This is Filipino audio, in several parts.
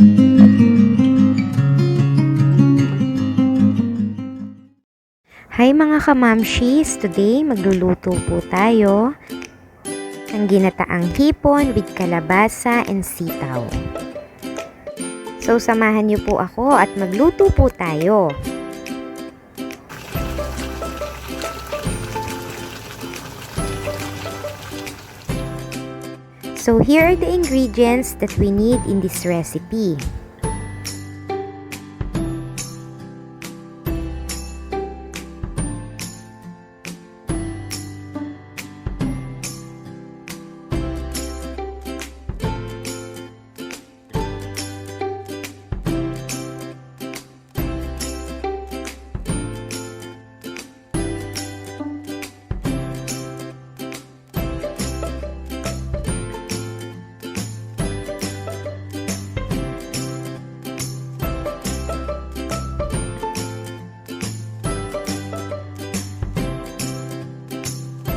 Hi mga kamamshis! Today magluluto po tayo ng ginataang hipon with kalabasa and sitaw. So samahan niyo po ako at magluto po tayo. So here are the ingredients that we need in this recipe.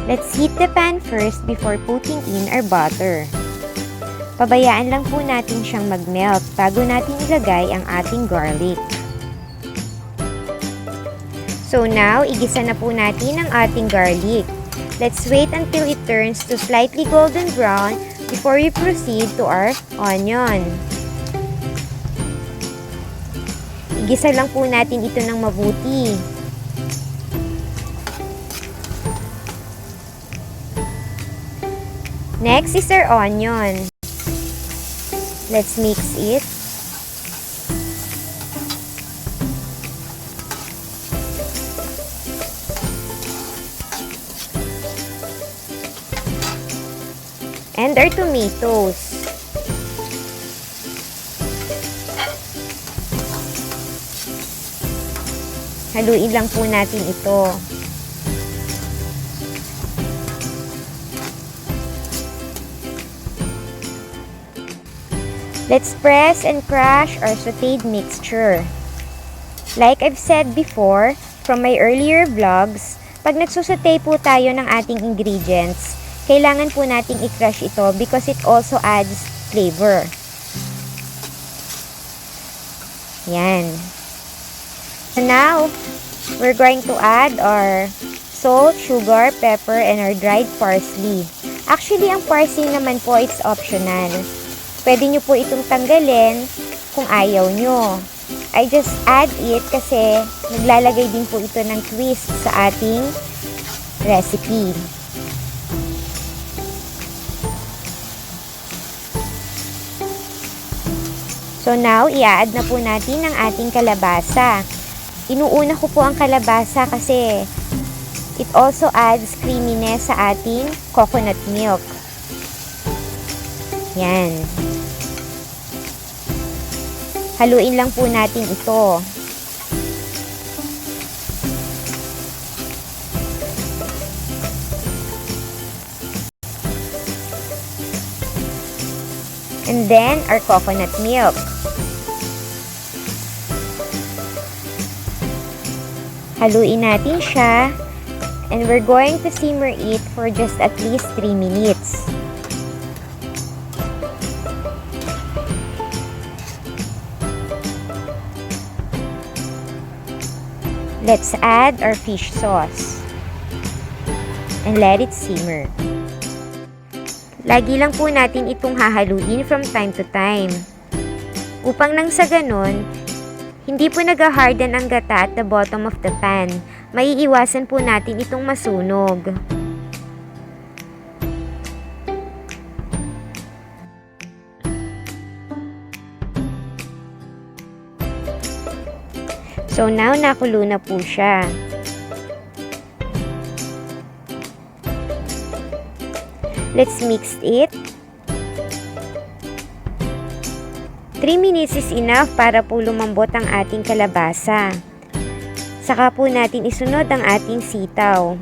Let's heat the pan first before putting in our butter. Pabayaan lang po natin siyang mag-melt bago natin ilagay ang ating garlic. So now, igisa na po natin ang ating garlic. Let's wait until it turns to slightly golden brown before we proceed to our onion. Igisa lang po natin ito ng mabuti. Next is our onion. Let's mix it. And our tomatoes. Haluin lang po natin ito. Let's press and crush our sauteed mixture. Like I've said before, from my earlier vlogs, pag nagsusaute po tayo ng ating ingredients, kailangan po nating i-crush ito because it also adds flavor. Yan. So now, we're going to add our salt, sugar, pepper, and our dried parsley. Actually, ang parsley naman po, it's optional. Pwede nyo po itong tanggalin kung ayaw nyo. I just add it kasi naglalagay din po ito ng twist sa ating recipe. So now, i-add na po natin ang ating kalabasa. Inuuna ko po ang kalabasa kasi it also adds creaminess sa ating coconut milk. Yan. Haluin lang po natin ito. And then, our coconut milk. Haluin natin siya. And we're going to simmer it for just at least 3 minutes. Let's add our fish sauce and let it simmer. Lagi lang po natin itong hahaluin from time to time. Upang nang sa ganon, hindi po nag-harden ang gata at the bottom of the pan. Maiiwasan po natin itong masunog. So now, nakulo na po siya. Let's mix it. 3 minutes is enough para po lumambot ang ating kalabasa. Saka po natin isunod ang ating sitaw.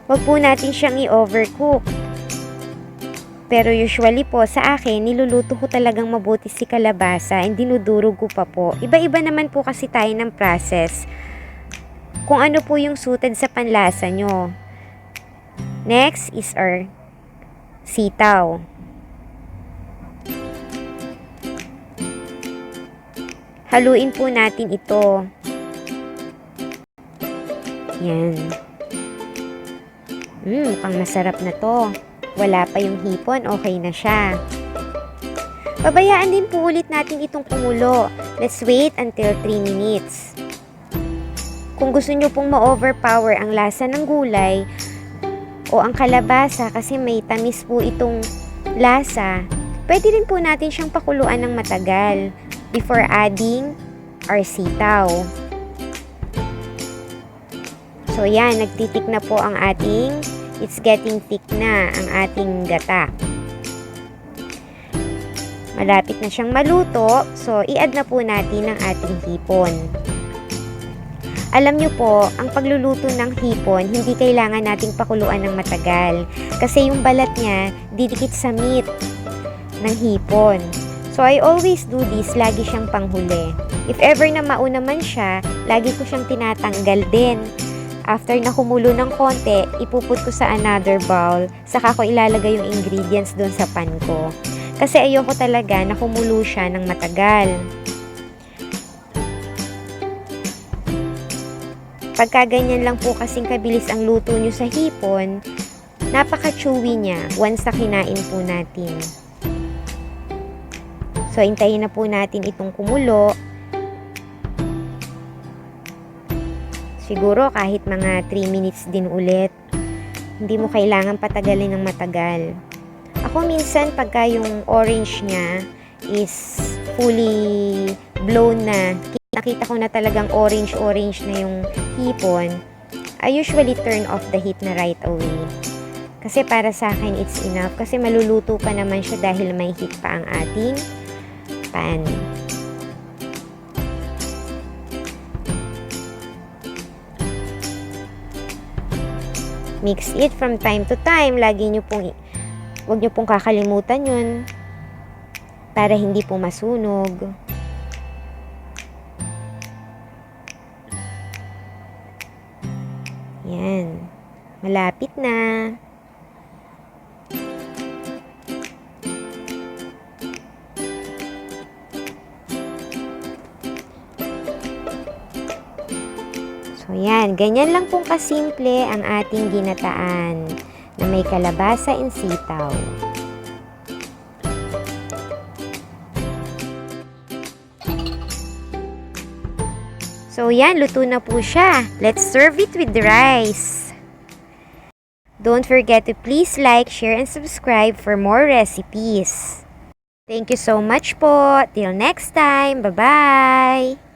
Huwag po natin siyang i-overcook. Pero usually po sa akin, niluluto ko talagang mabuti si kalabasa and dinudurog ko pa po. Iba-iba naman po kasi tayo ng process. Kung ano po yung suited sa panlasa nyo. Next is our sitaw. Haluin po natin ito. Yan. Mukhang masarap na to. Wala pa yung hipon, okay na siya. Pabayaan din po ulit natin itong kumulo. Let's wait until 3 minutes. Kung gusto nyo pong ma-overpower ang lasa ng gulay o ang kalabasa kasi may tamis po itong lasa, pwede rin po natin siyang pakuluan ng matagal before adding our sitaw. So yan, nagtitik na po ang it's getting thick na ang ating gata. Malapit na siyang maluto, so i-add na po natin ang ating hipon. Alam nyo po, ang pagluluto ng hipon, hindi kailangan nating pakuluan ng matagal. Kasi yung balat niya, didikit sa meat ng hipon. So I always do this, lagi siyang panghuli. If ever na mauna man siya, lagi ko siyang tinatanggal din. After na kumulo ng konti, ipuput ko sa another bowl, saka ko ilalagay yung ingredients doon sa pan ko. Kasi ayoko talaga na kumulo siya ng matagal. Pagka ganyan lang po kasing kabilis ang luto nyo sa hipon, napaka-chewy niya once na kinain po natin. So, hintayin na po natin itong kumulo. Siguro kahit mga 3 minutes din ulit. Hindi mo kailangan patagalin ng matagal. Ako minsan pagka yung orange niya is fully blown na, nakita ko na talagang orange na yung hipon, I usually turn off the heat na right away. Kasi para sa akin it's enough. Kasi maluluto pa naman siya dahil may heat pa ang ating pan. Mix it from time to time. Huwag nyo pong kakalimutan yun para hindi po masunog. Yan. Malapit na. So, yan. Ganyan lang pong kasimple ang ating ginataan na may kalabasa and sitaw. So, yan. Luto na po siya. Let's serve it with the rice. Don't forget to please like, share, and subscribe for more recipes. Thank you so much po. Till next time. Bye-bye!